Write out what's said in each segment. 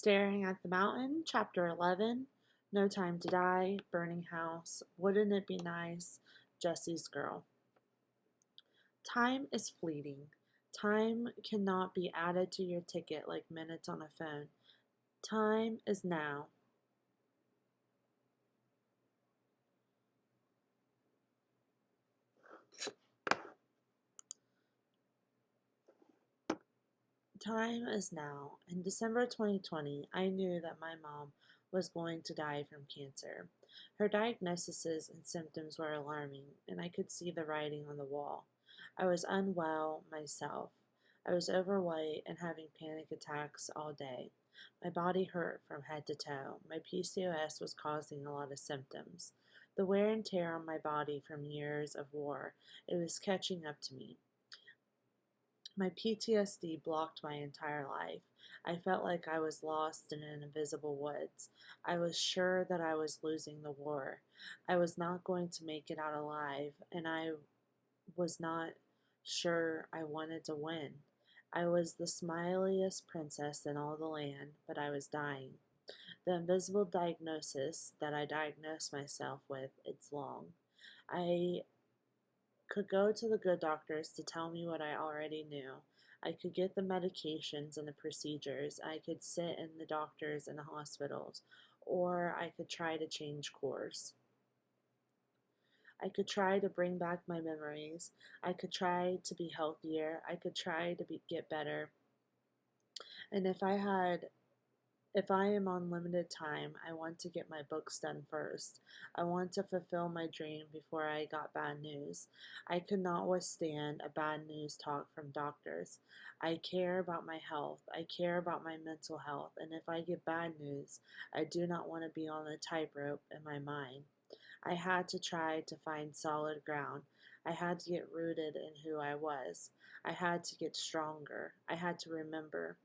Staring at the Mountain, Chapter 11, No Time to Die, Burning House, Wouldn't It Be Nice, Jessie's Girl. Time is fleeting. Time cannot be added to your ticket like minutes on a phone. Time is now. Time is now. In December 2020, I knew that my mom was going to die from cancer. Her diagnoses and symptoms were alarming, and I could see the writing on the wall. I was unwell myself. I was overweight and having panic attacks all day. My body hurt from head to toe. My PCOS was causing a lot of symptoms. The wear and tear on my body from years of war, it was catching up to me. My PTSD blocked my entire life. I felt like I was lost in an invisible woods. I was sure that I was losing the war. I was not going to make it out alive, and I was not sure I wanted to win. I was the smiliest princess in all the land, but I was dying. The invisible diagnosis that I diagnosed myself with, it's long. I could go to the good doctors to tell me what I already knew. I could get the medications and the procedures. I could sit in the doctors and the hospitals, or I could try to change course. I could try to bring back my memories. I could try to be healthier. I could try to get better. And if I am on limited time, I want to get my books done first. I want to fulfill my dream before I got bad news. I could not withstand a bad news talk from doctors. I care about my health. I care about my mental health. And if I get bad news, I do not want to be on a tightrope in my mind. I had to try to find solid ground. I had to get rooted in who I was. I had to get stronger. I had to remember.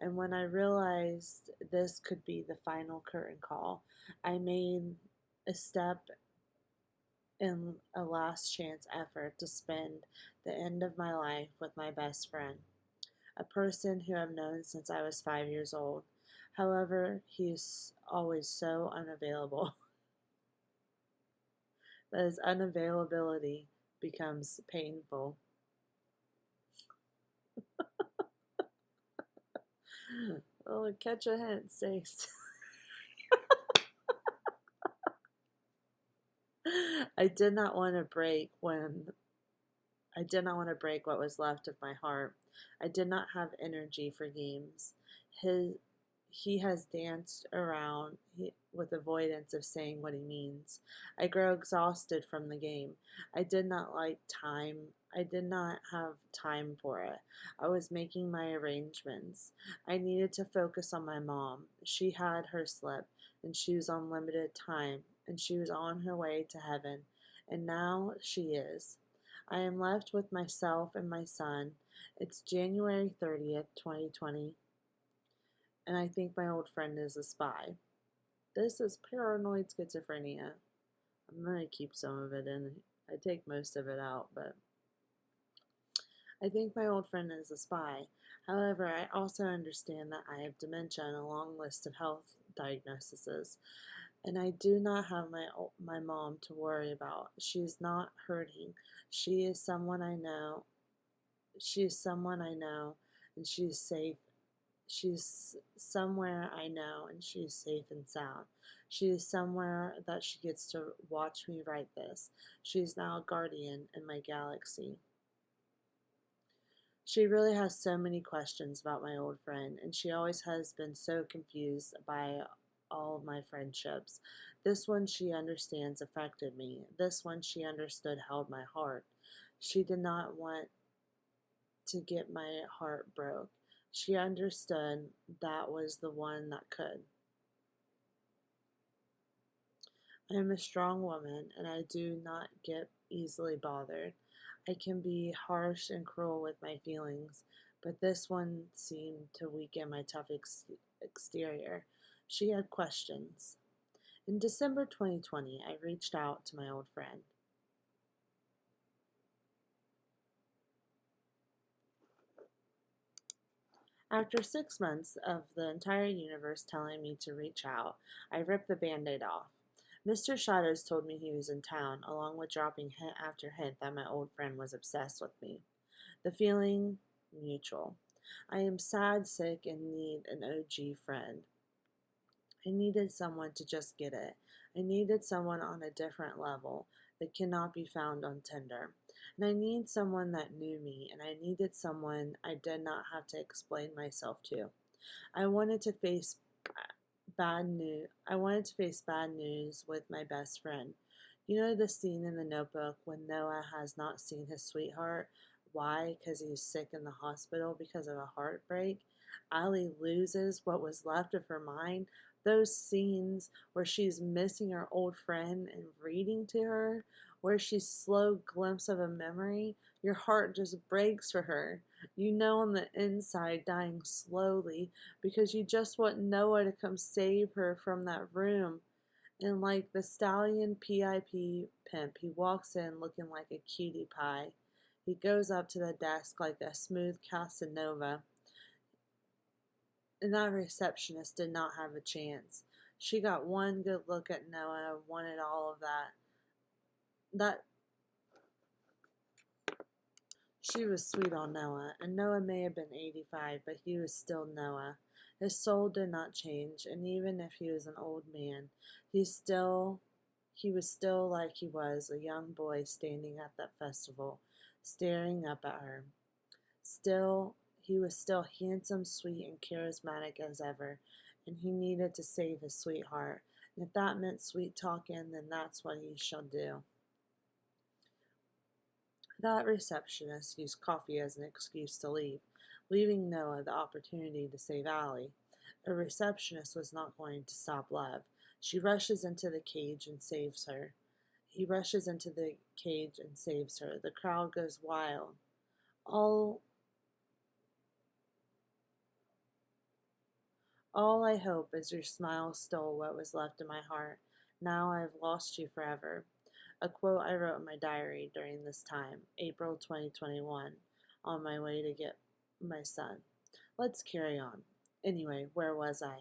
And when I realized this could be the final curtain call, I made a step in a last chance effort to spend the end of my life with my best friend, a person who I've known since I was 5 years old. However, he's always so unavailable that his unavailability becomes painful. Oh, catch a hint, Stace. I did not want to break what was left of my heart. I did not have energy for games. He has danced around with avoidance of saying what he means. I grow exhausted from the game. I did not like time. I did not have time for it. I was making my arrangements. I needed to focus on my mom. She had her slip, and she was on limited time, and she was on her way to heaven, and now she is. I am left with myself and my son. It's January 30th, 2020, and I think my old friend is a spy. This is paranoid schizophrenia. I'm going to keep some of it in. I take most of it out, but I think my old friend is a spy. However, I also understand that I have dementia and a long list of health diagnoses, and I do not have my mom to worry about. She is not hurting. She is someone I know. She is someone I know, and she is safe. She's somewhere I know, and she is safe and sound. She is somewhere that she gets to watch me write this. She is now a guardian in my galaxy. She really has so many questions about my old friend, and she always has been so confused by all of my friendships. This one she understands affected me. This one she understood held my heart. She did not want to get my heart broke. She understood that was the one that could. I am a strong woman, and I do not get easily bothered. I can be harsh and cruel with my feelings, but this one seemed to weaken my tough exterior. She had questions. In December 2020, I reached out to my old friend. After 6 months of the entire universe telling me to reach out, I ripped the band aid off. Mr. Shadows told me he was in town, along with dropping hint after hint that my old friend was obsessed with me. The feeling mutual. I am sad, sick, and need an OG friend. I needed someone to just get it. I needed someone on a different level that cannot be found on Tinder. And I need someone that knew me, and I needed someone I did not have to explain myself to. I wanted to face bad news with my best friend. You know the scene in the notebook when Noah has not seen his sweetheart? Why? Because he's sick in the hospital because of a heartbreak. Allie loses what was left of her mind. Those scenes where she's missing her old friend and reading to her, where she's slow glimpse of a memory, your heart just breaks for her. You know on the inside dying slowly because you just want Noah to come save her from that room. And like the stallion PIP pimp, he walks in looking like a cutie pie. He goes up to the desk like a smooth Casanova, and that receptionist did not have a chance. She got one good look at Noah, wanted all of that. That She was sweet on Noah, and Noah may have been 85, but he was still Noah. His soul did not change, and even if he was an old man, he was still like he was, a young boy standing at that festival, staring up at her. He was still handsome, sweet, and charismatic as ever, and he needed to save his sweetheart. And if that meant sweet talking, then that's what he shall do. That receptionist used coffee as an excuse to leave, leaving Noah the opportunity to save Allie. A receptionist was not going to stop love. She rushes into the cage and saves her. He rushes into the cage and saves her. The crowd goes wild. All all I hope is your smile stole what was left of my heart. Now I have lost you forever. A quote I wrote in my diary during this time, April 2021, on my way to get my son. Let's carry on. Anyway, where was I?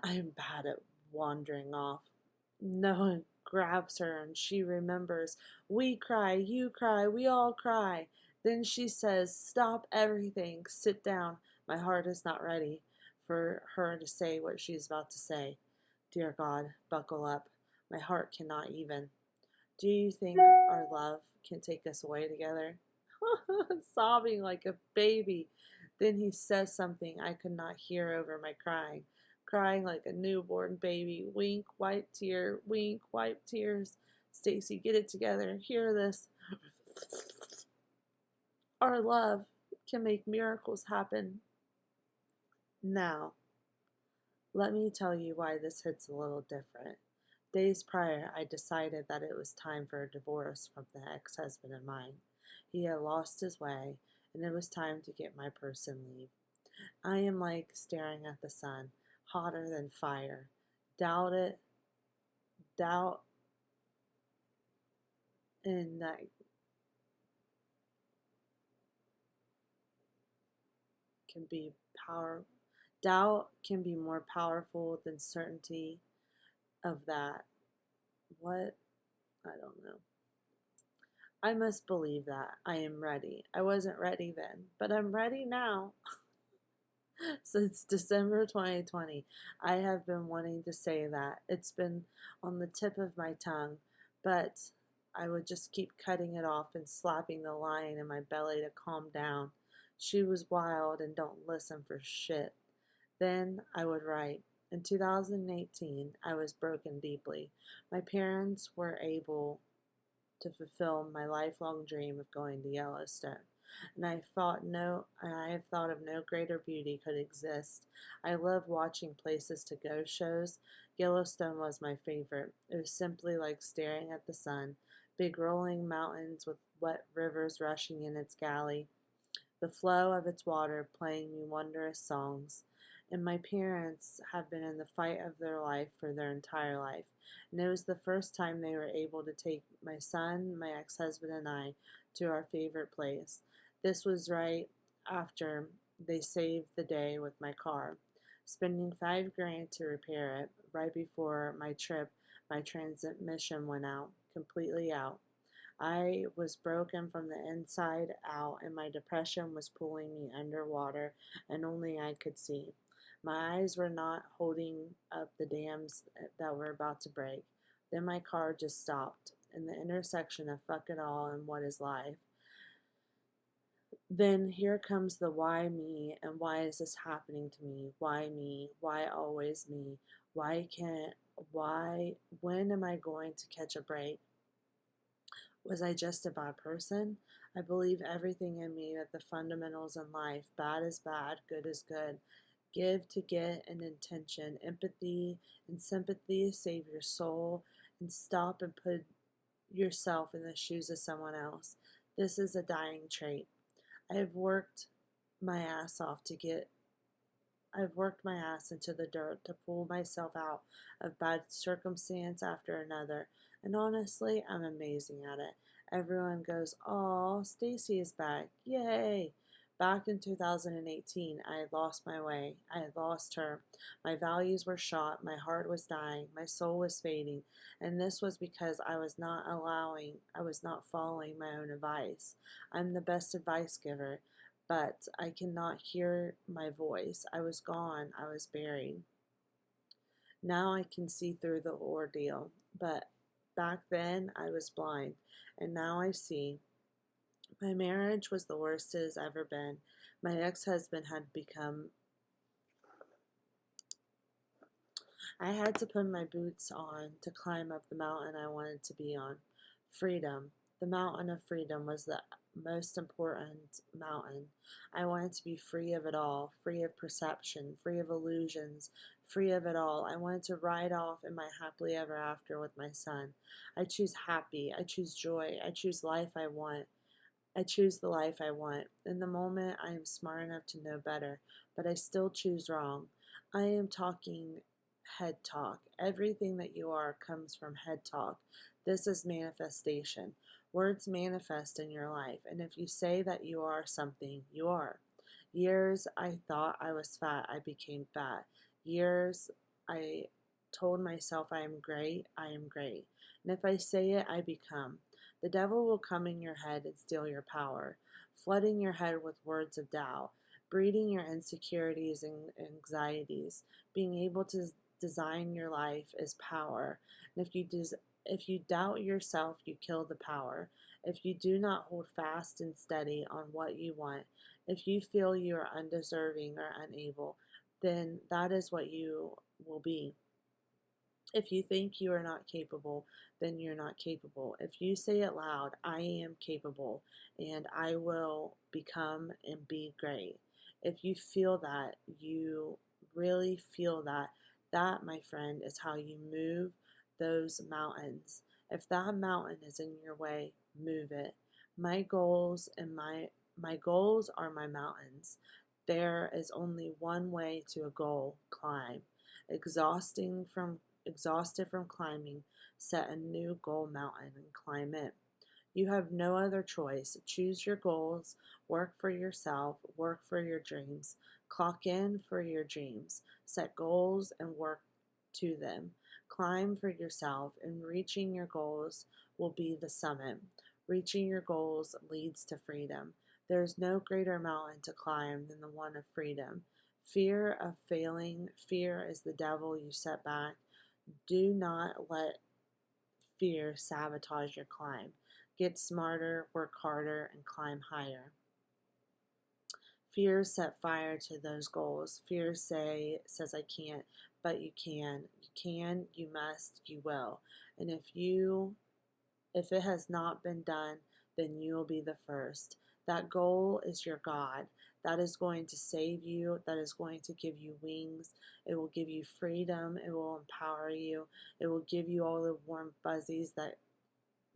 I am bad at wandering off. Noah grabs her and she remembers. We cry, you cry, we all cry. Then she says, stop everything, sit down. My heart is not ready for her to say what she is about to say. Dear God, buckle up. My heart cannot even. Do you think our love can take us away together? Sobbing like a baby. Then he says something I could not hear over my crying, crying like a newborn baby. Wink, wipe tear, wink, wipe tears. Stacy, get it together. Hear this. Our love can make miracles happen. Now, let me tell you why this hits a little different. Days prior, I decided that it was time for a divorce from the ex-husband of mine. He had lost his way, and it was time to get my purse and leave. I am like staring at the sun, hotter than fire. Doubt it, doubt, and that can be power. Doubt can be more powerful than certainty of that. What? I don't know. I must believe that. I am ready. I wasn't ready then, but I'm ready now. Since December 2020, I have been wanting to say that. It's been on the tip of my tongue, but I would just keep cutting it off and slapping the lion in my belly to calm down. She was wild and don't listen for shit. Then I would write. In 2018, I was broken deeply. My parents were able to fulfill my lifelong dream of going to Yellowstone. And I have thought of no greater beauty could exist. I love watching places to go shows. Yellowstone was my favorite. It was simply like staring at the sun, big rolling mountains with wet rivers rushing in its galley, the flow of its water playing me wondrous songs. And my parents have been in the fight of their life for their entire life. And it was the first time they were able to take my son, my ex husband, and I to our favorite place. This was right after They saved the day with my car. Spending 5 grand to repair it right before my trip, my transmission went out, completely out. I was broken from the inside out, and my depression was pulling me underwater, and only I could see. My eyes were not holding up the dams that were about to break. Then my car just stopped in the intersection of fuck it all and what is life. Then here comes the why me, and why is this happening to me? Why me? Why always me? Why can't, why, when am I going to catch a break? Was I just a bad person? I believe everything in me that the fundamentals in life, bad is bad, good is good. Give to get an intention, empathy and sympathy save your soul, and stop and put yourself in the shoes of someone else. This is a dying trait. I have worked my ass off to get I've worked my ass into the dirt to pull myself out of bad circumstance after another, and honestly, I'm amazing at it. Everyone goes, "Oh, Stacy is back. Yay." Back in 2018, I had lost my way. I had lost her. My values were shot. My heart was dying. My soul was fading. And this was because I was not following my own advice. I'm the best advice giver, but I cannot hear my voice. I was gone. I was buried. Now I can see through the ordeal, but back then I was blind, and now I see. My marriage was the worst it has ever been. My ex-husband had become I had to put my boots on to climb up the mountain I wanted to be on. Freedom. The mountain of freedom was the most important mountain. I wanted to be free of it all, free of perception, free of illusions, free of it all. I wanted to ride off in my happily ever after with my son. I choose happy. I choose joy. I choose life I want. I choose the life I want. In the moment, I am smart enough to know better, but I still choose wrong. I am talking head talk. Everything that you are comes from head talk. This is manifestation. Words manifest in your life, and if you say that you are something, you are. Years I thought I was fat, I became fat. Years I told myself I am great, I am great. And if I say it, I become. The devil will come in your head and steal your power, flooding your head with words of doubt, breeding your insecurities and anxieties. Being able to design your life is power. And if you doubt yourself, you kill the power. If you do not hold fast and steady on what you want, if you feel you are undeserving or unable, then that is what you will be. If you think you are not capable, then you're not capable. If you say it loud, I am capable and I will become and be great. If you feel that, you really feel that, that, my friend, is how you move those mountains. If that mountain is in your way, move it. My goals and my goals are my mountains. There is only one way to a goal, climb. Exhausting from Exhausted from climbing, set a new goal mountain and climb it. You have no other choice. Choose your goals, work for yourself, work for your dreams, clock in for your dreams, set goals and work to them. Climb for yourself, and reaching your goals will be the summit. Reaching your goals leads to freedom. There is no greater mountain to climb than the one of freedom. Fear of failing, fear is the devil you set back. Do not let fear sabotage your climb. Get smarter, work harder, and climb higher. Fear set fire to those goals. Fear says I can't, but you can. You can, you must, you will. And if it has not been done, then you will be the first. That goal is your God. That is going to save you. That is going to give you wings. It will give you freedom. It will empower you. It will give you all the warm fuzzies that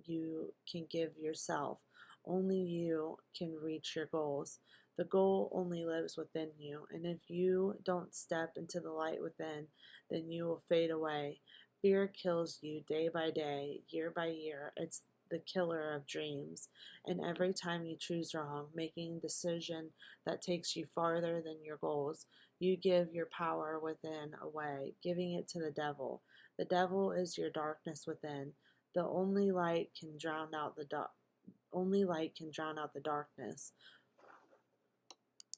you can give yourself. Only you can reach your goals. The goal only lives within you, and if you don't step into the light within, then you will fade away. Fear kills you day by day, year by year. It's the killer of dreams, and every time you choose wrong, making a decision that takes you farther than your goals, you give your power within away, giving it to the devil. The devil is your darkness within. The only light can drown out the darkness.